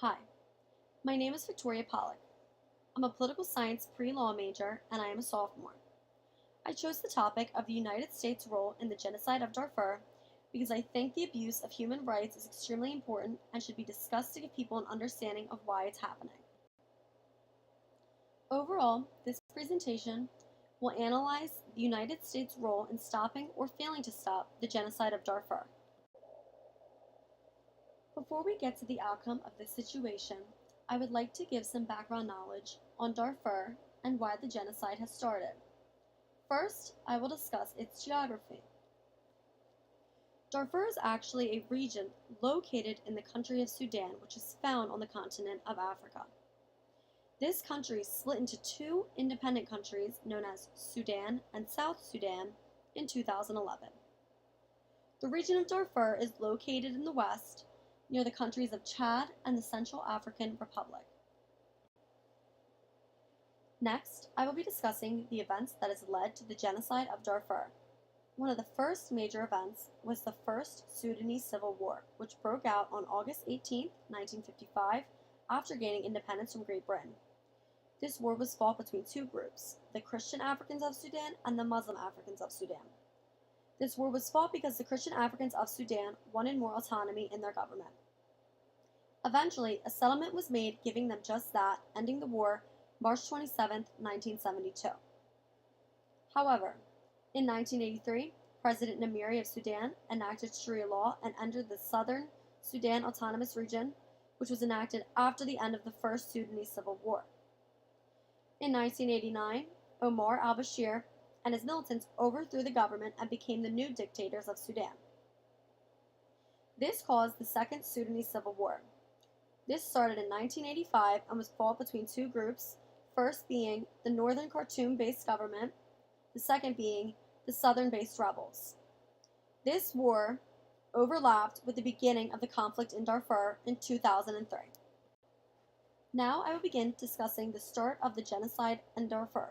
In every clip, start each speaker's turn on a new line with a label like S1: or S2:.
S1: Hi, my name is Victoria Pollock. I'm a political science pre-law major and I am a sophomore. I chose the topic of the United States' role in the genocide of Darfur because I think the abuse of human rights is extremely important and should be discussed to give people an understanding of why it's happening. Overall, this presentation will analyze the United States' role in stopping or failing to stop the genocide of Darfur. Before we get to the outcome of this situation, I would like to give some background knowledge on Darfur and why the genocide has started. First, I will discuss its geography. Darfur is actually a region located in the country of Sudan, which is found on the continent of Africa. This country split into two independent countries known as Sudan and South Sudan in 2011. The region of Darfur is located in the west, near the countries of Chad and the Central African Republic. Next, I will be discussing the events that has led to the genocide of Darfur. One of the first major events was the First Sudanese Civil War, which broke out on August 18, 1955, after gaining independence from Great Britain. This war was fought between two groups, the Christian Africans of Sudan and the Muslim Africans of Sudan. This war was fought because the Christian Africans of Sudan wanted more autonomy in their government. Eventually, a settlement was made giving them just that, ending the war March 27, 1972. However, in 1983, President Namiri of Sudan enacted Sharia law and entered the Southern Sudan Autonomous Region, which was enacted after the end of the First Sudanese Civil War. In 1989, Omar al-Bashir and his militants overthrew the government and became the new dictators of Sudan. This caused the Second Sudanese Civil War. This started in 1985 and was fought between two groups, first being the northern Khartoum-based government, the second being the southern-based rebels. This war overlapped with the beginning of the conflict in Darfur in 2003. Now I will begin discussing the start of the genocide in Darfur.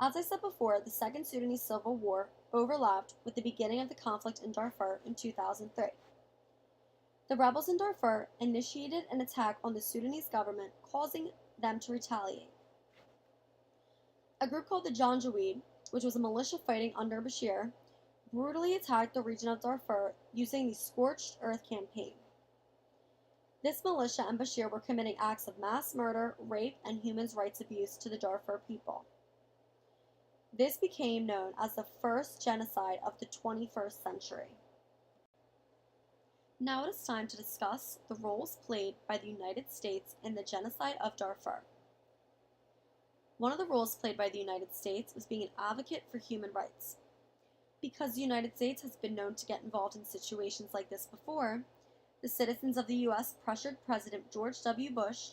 S1: As I said before, the Second Sudanese Civil War overlapped with the beginning of the conflict in Darfur in 2003. The rebels in Darfur initiated an attack on the Sudanese government, causing them to retaliate. A group called the Janjaweed, which was a militia fighting under Bashir, brutally attacked the region of Darfur using the Scorched Earth campaign. This militia and Bashir were committing acts of mass murder, rape, and human rights abuse to the Darfur people. This became known as the first genocide of the 21st century. Now it is time to discuss the roles played by the United States in the genocide of Darfur. One of the roles played by the United States was being an advocate for human rights. Because the United States has been known to get involved in situations like this before, the citizens of the U.S. pressured President George W. Bush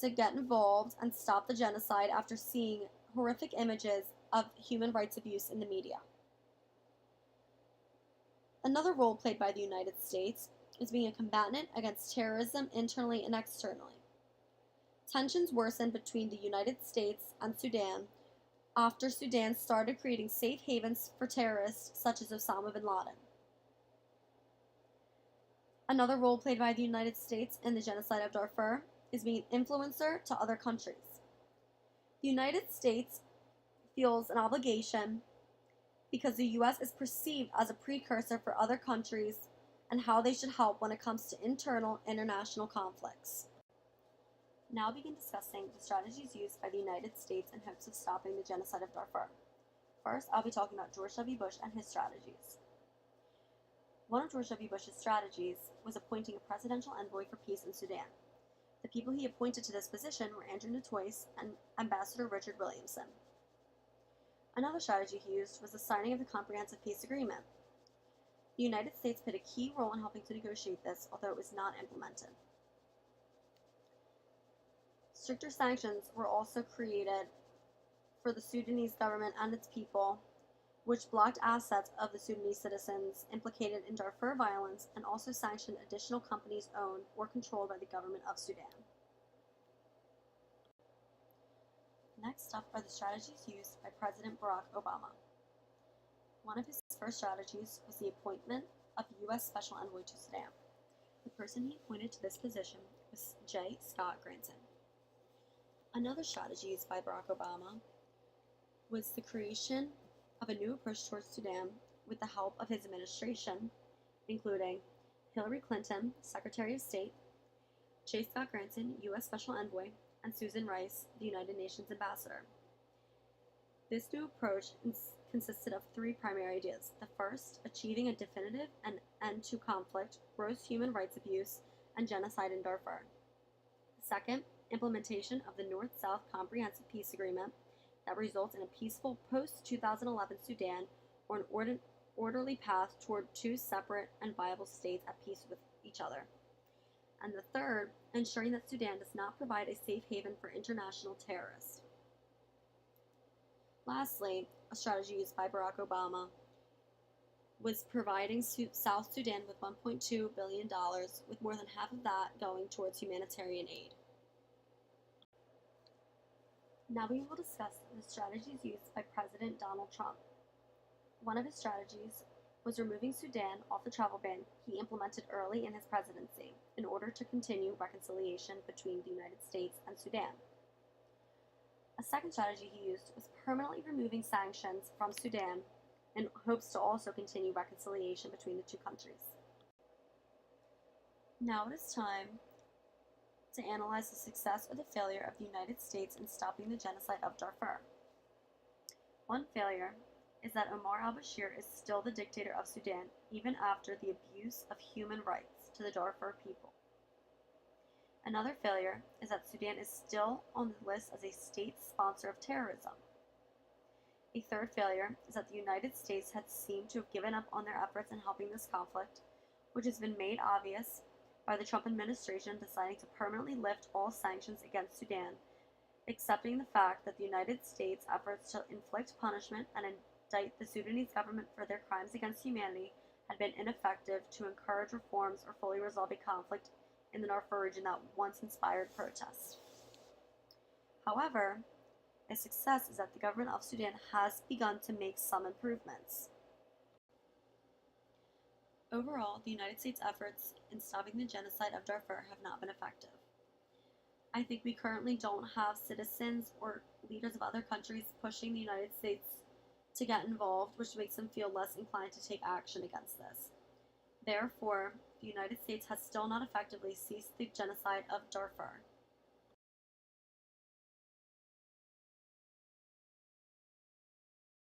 S1: to get involved and stop the genocide after seeing horrific images of human rights abuse in the media. Another role played by the United States is being a combatant against terrorism internally and externally. Tensions worsened between the United States and Sudan after Sudan started creating safe havens for terrorists such as Osama bin Laden. Another role played by the United States in the genocide of Darfur is being an influencer to other countries. The United States feels an obligation because the U.S. is perceived as a precursor for other countries and how they should help when it comes to internal international conflicts. Now I'll begin discussing the strategies used by the United States in hopes of stopping the genocide of Darfur. First, I'll be talking about George W. Bush and his strategies. One of George W. Bush's strategies was appointing a presidential envoy for peace in Sudan. The people he appointed to this position were Andrew Natois and Ambassador Richard Williamson. Another strategy he used was the signing of the Comprehensive Peace Agreement. The United States played a key role in helping to negotiate this, although it was not implemented. Stricter sanctions were also created for the Sudanese government and its people, which blocked assets of the Sudanese citizens implicated in Darfur violence and also sanctioned additional companies owned or controlled by the government of Sudan. Next up are the strategies used by President Barack Obama. One of his first strategies was the appointment of U.S. Special Envoy to Sudan. The person he appointed to this position was J. Scott Granson. Another strategy used by Barack Obama was the creation of a new approach towards Sudan with the help of his administration, including Hillary Clinton, Secretary of State, J. Scott Granson, U.S. Special Envoy, and Susan Rice, the United Nations Ambassador. This new approach consisted of three primary ideas. The first, achieving a definitive end to conflict, gross human rights abuse, and genocide in Darfur. The second, implementation of the North-South Comprehensive Peace Agreement that results in a peaceful post-2011 Sudan or an orderly path toward two separate and viable states at peace with each other. And the third, ensuring that Sudan does not provide a safe haven for international terrorists. Lastly, a strategy used by Barack Obama was providing South Sudan with $1.2 billion, with more than half of that going towards humanitarian aid. Now we will discuss the strategies used by President Donald Trump. One of his strategies was removing Sudan off the travel ban he implemented early in his presidency in order to continue reconciliation between the United States and Sudan. A second strategy he used was permanently removing sanctions from Sudan in hopes to also continue reconciliation between the two countries. Now it is time to analyze the success or the failure of the United States in stopping the genocide of Darfur. One failure is that Omar al-Bashir is still the dictator of Sudan, even after the abuse of human rights to the Darfur people. Another failure is that Sudan is still on the list as a state sponsor of terrorism. A third failure is that the United States has seemed to have given up on their efforts in helping this conflict, which has been made obvious by the Trump administration deciding to permanently lift all sanctions against Sudan, accepting the fact that the United States' efforts to inflict punishment and indict the Sudanese government for their crimes against humanity had been ineffective to encourage reforms or fully resolve a conflict in the Darfur region that once inspired protest. However, a success is that the government of Sudan has begun to make some improvements. Overall, the United States' efforts in stopping the genocide of Darfur have not been effective. I think we currently don't have citizens or leaders of other countries pushing the United States to get involved, which makes them feel less inclined to take action against this. Therefore, the United States has still not effectively ceased the genocide of Darfur.